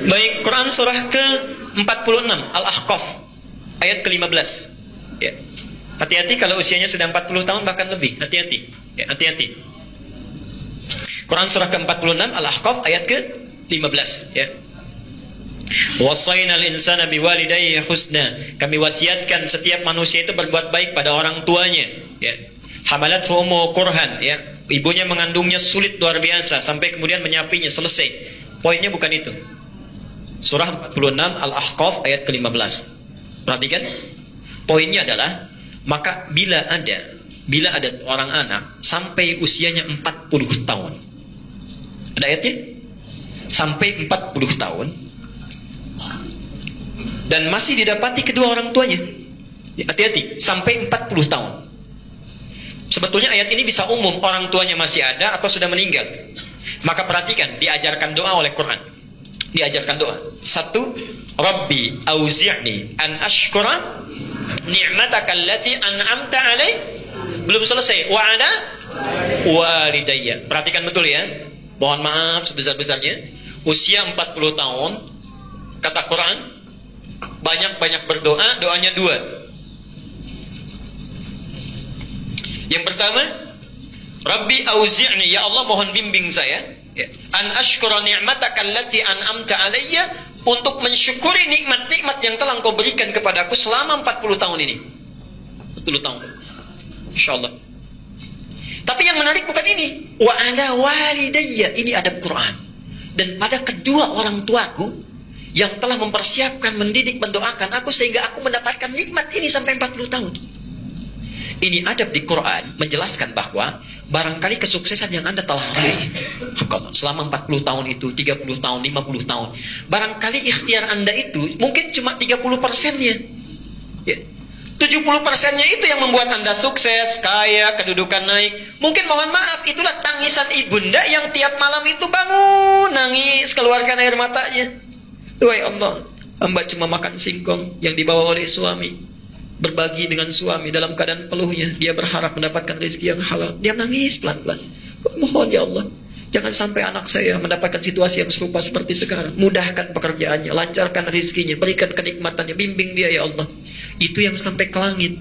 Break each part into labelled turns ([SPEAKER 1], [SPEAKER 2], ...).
[SPEAKER 1] Baik, Quran surah ke-46 Al-Ahqaf ayat ke-15. Ya. Hati-hati kalau usianya sudah 40 tahun bahkan lebih. Hati-hati. Ya, hati-hati. Quran surah ke-46 Al-Ahqaf ayat ke-15, ya. Wasainal insana biwalidayhi husna. Kami wasiatkan setiap manusia itu berbuat baik pada orang tuanya, ya. Hamalathu ummuhu kurhan, ya. Ibunya mengandungnya sulit luar biasa sampai kemudian menyapinya, selesai. Poinnya bukan itu. Surah 46 Al-Ahqaf ayat ke-15. Perhatikan. Poinnya adalah, maka bila ada seorang anak sampai usianya 40 tahun. Ada ayatnya? Sampai 40 tahun dan masih didapati kedua orang tuanya. Hati-hati, sampai 40 tahun. Sebetulnya ayat ini bisa umum, orang tuanya masih ada atau sudah meninggal. Maka perhatikan, diajarkan doa oleh Quran. Diajarkan doa. 1. Rabbi auzi'ni an ashkura ni'mataka allati an'amta alai. Belum selesai. Wa ala walidayya. Perhatikan betul ya. Mohon maaf sebesar-besarnya. Usia 40 tahun, kata Quran, banyak-banyak berdoa. Doanya 2. Yang pertama, Rabbi auzi'ni, ya Allah mohon bimbing saya, ya, an ashkura ni'mataka allati an'amta alayya, untuk mensyukuri nikmat-nikmat yang telah Engkau berikan kepadaku selama 40 tahun ini. 40 tahun. Insyaallah. Tapi yang menarik bukan ini. Wa ala walidayya, ini adab Quran. Dan pada kedua orang tuaku yang telah mempersiapkan, mendidik, mendoakan aku sehingga aku mendapatkan nikmat ini sampai 40 tahun. Ini adab di Quran menjelaskan bahwa barangkali kesuksesan yang Anda telah raih selama 40 tahun itu, 30 tahun, 50 tahun, barangkali ikhtiar Anda itu mungkin cuma 30%-nya. Ya. 70%-nya itu yang membuat Anda sukses, kaya, kedudukan naik. Mungkin mohon maaf, itulah tangisan ibunda yang tiap malam itu bangun, nangis, keluarkan air matanya. Wahai Allah, hamba cuma makan singkong yang dibawa oleh suami. Berbagi dengan suami dalam keadaan peluhnya. Dia berharap mendapatkan rezeki yang halal. Dia nangis pelan-pelan. Mohon ya Allah, jangan sampai anak saya mendapatkan situasi yang serupa seperti sekarang. Mudahkan pekerjaannya, lancarkan rezekinya, berikan kenikmatannya, bimbing dia ya Allah. Itu yang sampai ke langit.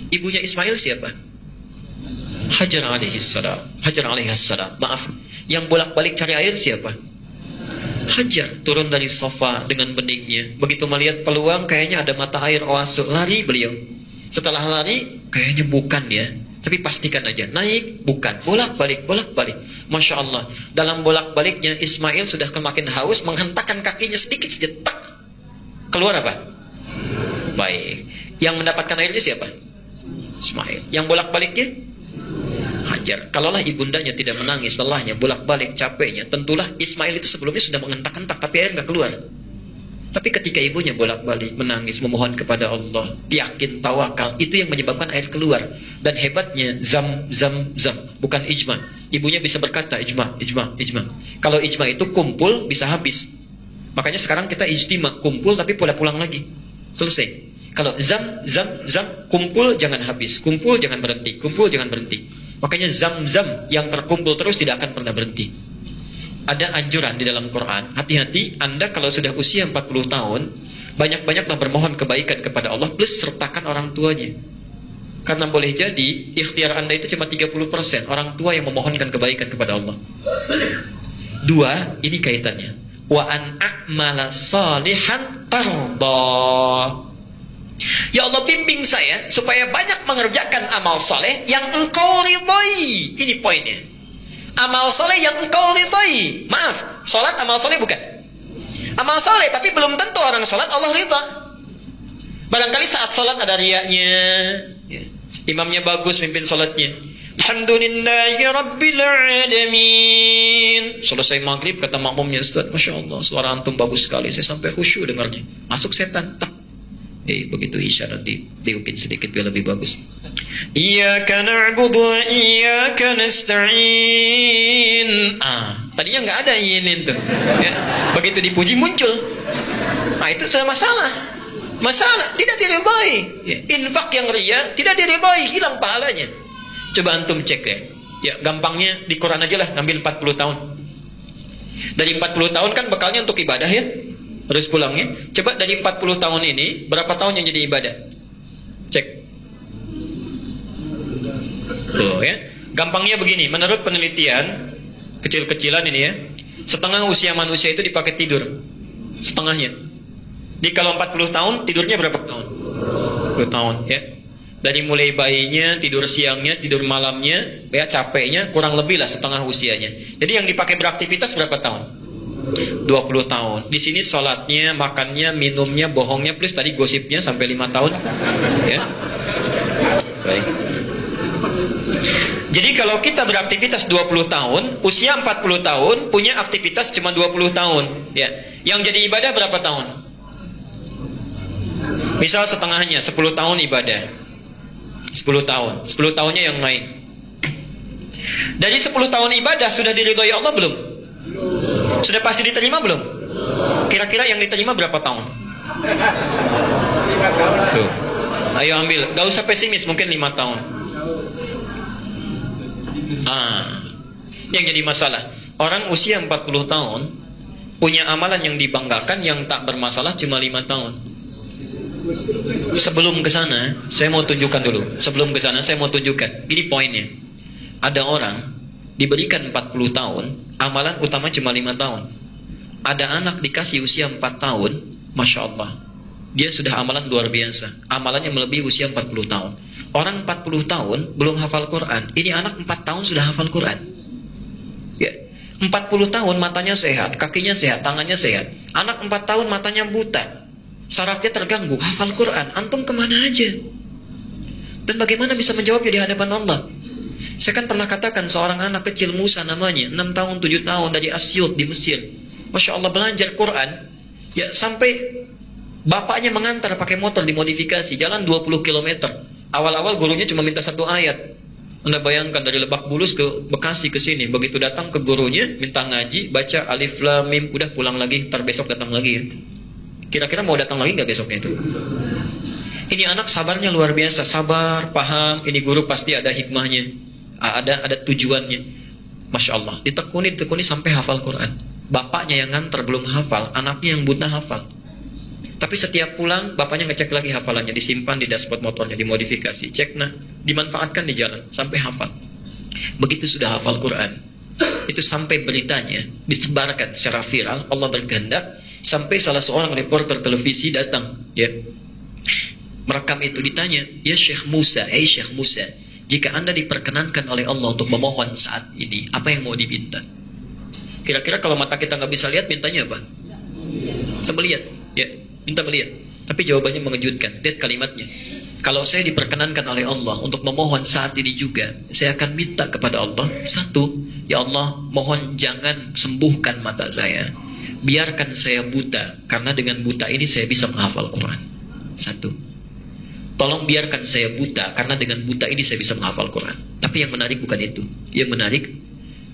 [SPEAKER 1] Ibunya Ismail siapa? Hajar alaihissalam. Hajar alaihissalam. Maaf, yang bolak-balik cari air siapa? Hajar turun dari sofa dengan beningnya. Begitu melihat peluang, kayaknya ada mata air oase, lari beliau. Setelah lari, kayaknya bukan ya, tapi pastikan aja naik, bukan. Bolak-balik, bolak-balik. Masya Allah, dalam bolak-baliknya Ismail sudah semakin haus, menghentakkan kakinya sedikit saja, tak keluar apa? Baik. Yang mendapatkan airnya siapa? Ismail. Yang bolak-baliknya Hajar. Kalaulah ibundanya tidak menangis, lelahnya, bolak-balik, capeknya, tentulah Ismail itu sebelumnya sudah menghentak-hentak, tapi air nggak keluar. Tapi ketika ibunya bolak-balik menangis, memohon kepada Allah, yakin, tawakal, itu yang menyebabkan air keluar. Dan hebatnya zam, bukan ijma. Ibunya bisa berkata ijma. Kalau ijma itu kumpul bisa habis. Makanya sekarang kita ijtima, kumpul tapi pulang lagi. Selesai. Kalau zam, kumpul jangan habis, kumpul jangan berhenti, kumpul jangan berhenti. Makanya zam-zam yang terkumpul terus tidak akan pernah berhenti. Ada anjuran di dalam Quran, hati-hati Anda kalau sudah usia 40 tahun, banyak-banyaklah bermohon kebaikan kepada Allah, plus sertakan orang tuanya. Karena boleh jadi ikhtiar Anda itu cuma 30%, orang tua yang memohonkan kebaikan kepada Allah. 2, ini kaitannya. Wa an a'mala salihan tarda. Ya Allah, bimbing saya supaya banyak mengerjakan amal soleh yang Engkau ridhai. Ini poinnya. Amal soleh yang Engkau ridhai. Maaf, sholat amal soleh bukan? Amal soleh, tapi belum tentu orang sholat Allah ridha. Barangkali saat sholat ada riyanya, ya. Imamnya bagus mimpin sholatnya, alhamdulillahi rabbil alamin. Selesai maghrib kata makmumnya, Ustaz, Masya Allah suara antum bagus sekali, saya sampai khusyuk dengarnya. Masuk setan, tak. Begitu isya nanti diupin sedikit biar lebih bagus. Iyyaka na'budu wa iyyaka nasta'in. Tadinya nggak ada ini tuh. Ya. Begitu dipuji muncul. Itu sudah masalah tidak diridhai. Ya. Infak yang riya tidak diridhai, hilang pahalanya. Coba antum cek ya. Ya gampangnya di Quran aja lah, ngambil 40 tahun. Dari 40 tahun kan bekalnya untuk ibadah ya. Harus pulangnya. Coba dari 40 tahun ini, berapa tahun yang jadi ibadah? Cek. Tuh ya. Gampangnya begini, menurut penelitian, kecil-kecilan ini ya, setengah usia manusia itu dipakai tidur. Setengahnya. Jadi kalau 40 tahun, tidurnya berapa tahun? 20 tahun ya. Dari mulai bayinya, tidur siangnya, tidur malamnya, ya capeknya, kurang lebih lah setengah usianya. Jadi yang dipakai beraktivitas berapa tahun? 20 tahun. Di sini sholatnya, makannya, minumnya, bohongnya, plus tadi gosipnya sampai 5 tahun. Ya. Baik. Jadi kalau kita beraktivitas 20 tahun, usia 40 tahun, punya aktivitas cuma 20 tahun. Ya. Yang jadi ibadah berapa tahun? Misal setengahnya, 10 tahun ibadah. 10 tahun. 10 tahunnya yang lain. Dari 10 tahun ibadah sudah diridhoi Allah belum? Sudah pasti diterima belum? Kira-kira yang diterima berapa tahun? Tuh. Ayo ambil. Gak usah pesimis, mungkin 5 tahun. Yang jadi masalah, orang usia 40 tahun punya amalan yang dibanggakan, yang tak bermasalah cuma 5 tahun. Sebelum ke sana, saya mau tunjukkan dulu. Sebelum ke sana, saya mau tunjukkan. Gini poinnya. Ada orang diberikan 40 tahun, amalan utama cuma 5 tahun. Ada anak dikasih usia 4 tahun, Masya Allah, dia sudah amalan luar biasa. Amalannya melebihi usia 40 tahun. Orang 40 tahun belum hafal Quran. Ini anak 4 tahun sudah hafal Quran. Ya. 40 tahun matanya sehat, kakinya sehat, tangannya sehat. Anak 4 tahun matanya buta, sarafnya terganggu, hafal Quran. Antum kemana aja? Dan bagaimana bisa menjawabnya di hadapan Allah? Saya kan pernah katakan seorang anak kecil, Musa namanya, 6 tahun, 7 tahun, dari Asyut di Mesir. Masya Allah, belajar Quran. Ya, sampai bapaknya mengantar pakai motor dimodifikasi, jalan 20 km. Awal-awal gurunya cuma minta 1 ayat. Anda bayangkan dari Lebak Bulus ke Bekasi ke sini. Begitu datang ke gurunya, minta ngaji, baca alif lam mim, udah pulang lagi, ntar besok datang lagi ya. Kira-kira mau datang lagi nggak besoknya itu? Ini anak sabarnya luar biasa, sabar, paham. Ini guru pasti ada hikmahnya, ada tujuannya. Masya Allah, ditekuni sampai hafal Quran. Bapaknya yang nganter belum hafal, anaknya yang buta hafal. Tapi setiap pulang, bapaknya ngecek lagi hafalannya, disimpan di dashboard motornya, dimodifikasi, cek, nah, dimanfaatkan di jalan sampai hafal. Begitu sudah hafal Quran, itu sampai beritanya disebarkan secara viral. Allah berkehendak sampai salah seorang reporter televisi datang, ya, merekam itu. Ditanya, ya Syekh Musa, Syekh Musa, jika Anda diperkenankan oleh Allah untuk memohon saat ini, apa yang mau diminta? Kira-kira kalau mata kita nggak bisa lihat, mintanya apa? Saya melihat, ya, minta melihat. Tapi jawabannya mengejutkan. Lihat kalimatnya. Kalau saya diperkenankan oleh Allah untuk memohon saat ini juga, saya akan minta kepada Allah. 1, ya Allah, mohon jangan sembuhkan mata saya. Biarkan saya buta, karena dengan buta ini saya bisa menghafal Quran. 1. Tolong biarkan saya buta, karena dengan buta ini saya bisa menghafal Quran. Tapi yang menarik bukan itu. Yang menarik,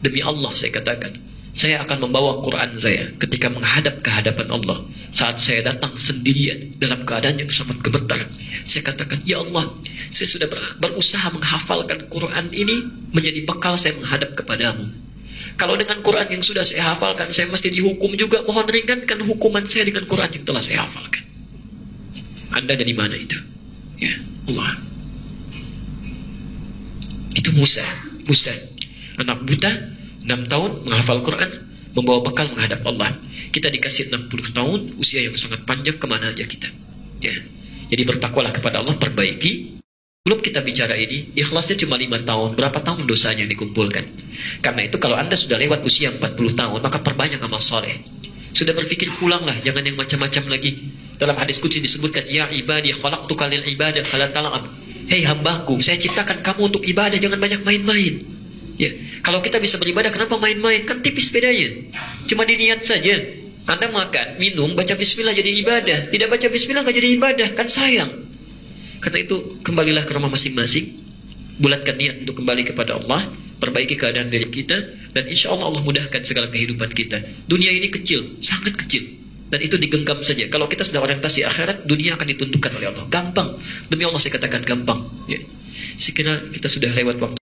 [SPEAKER 1] demi Allah saya katakan, saya akan membawa Quran saya ketika menghadap ke hadapan Allah. Saat saya datang sendirian dalam keadaan yang sangat gemetar, saya katakan, ya Allah, saya sudah berusaha menghafalkan Quran ini menjadi bekal saya menghadap kepadamu. Kalau dengan Quran yang sudah saya hafalkan, saya mesti dihukum juga. Mohon ringankan hukuman saya dengan Quran yang telah saya hafalkan. Anda dari mana itu? Ya Allah. Itu Musa, anak buta, 6 tahun menghafal Quran, membawa bekal menghadap Allah. Kita dikasih 60 tahun, usia yang sangat panjang, kemana aja kita? Ya. Jadi bertakwalah kepada Allah, perbaiki. Belum kita bicara ini, ikhlasnya cuma 5 tahun, berapa tahun dosanya yang dikumpulkan? Karena itu kalau Anda sudah lewat usia 40 tahun, maka perbanyak amal soleh. Sudah berpikir, pulanglah, jangan yang macam-macam lagi. Dalam hadis qudsi disebutkan, ya ibadi khalaqtuka lil ibadah fala tal'ab. Hei hambaku, saya ciptakan kamu untuk ibadah, jangan banyak main-main. Ya, kalau kita bisa beribadah, kenapa main-main? Kan tipis bedanya. Cuma diniat saja. Anda makan, minum, baca bismillah jadi ibadah. Tidak baca bismillah nggak jadi ibadah, kan sayang. Karena itu, kembalilah ke rumah masing-masing. Bulatkan niat untuk kembali kepada Allah. Perbaiki keadaan diri kita. Dan insya Allah Allah mudahkan segala kehidupan kita. Dunia ini kecil, sangat kecil. Dan itu digenggam saja. Kalau kita sudah orientasi akhirat, dunia akan ditentukan oleh Allah. Gampang. Demi Allah saya katakan gampang. Ya. Saya kira kita sudah lewat waktu